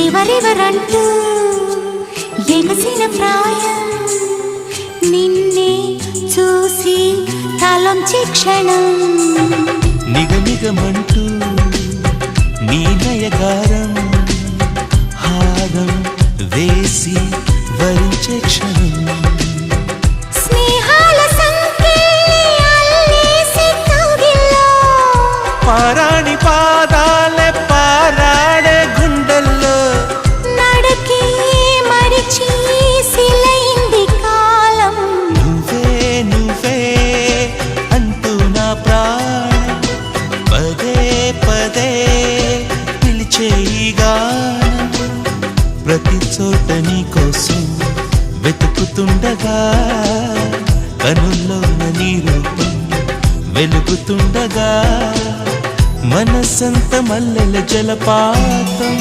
ఎవరెవరంటూ ఎగసిన ప్రాయం నిన్నే చూసి తలొంచి క్షణం నిగనిగమంటూ నీ నయగారం హారం వేసి వరించే క్షణం స్నేహాల సంకెళ్ళి అల్లేసి కౌగిల్లో పారాణి పాదాలే పారాడే గుండెల్లో నడకే మరిచి సిలైంది కాలం నువ్వే నువ్వే అంటూ నా ప్రాణం పదే పదే పిలిచే ఈ గానం ప్రతి చోట నీ కోసం వెతుకుతుండగా కనుల్లోన నీ రూపం వెలుగుతుండగా మనసంత మల్లెల జలపాతం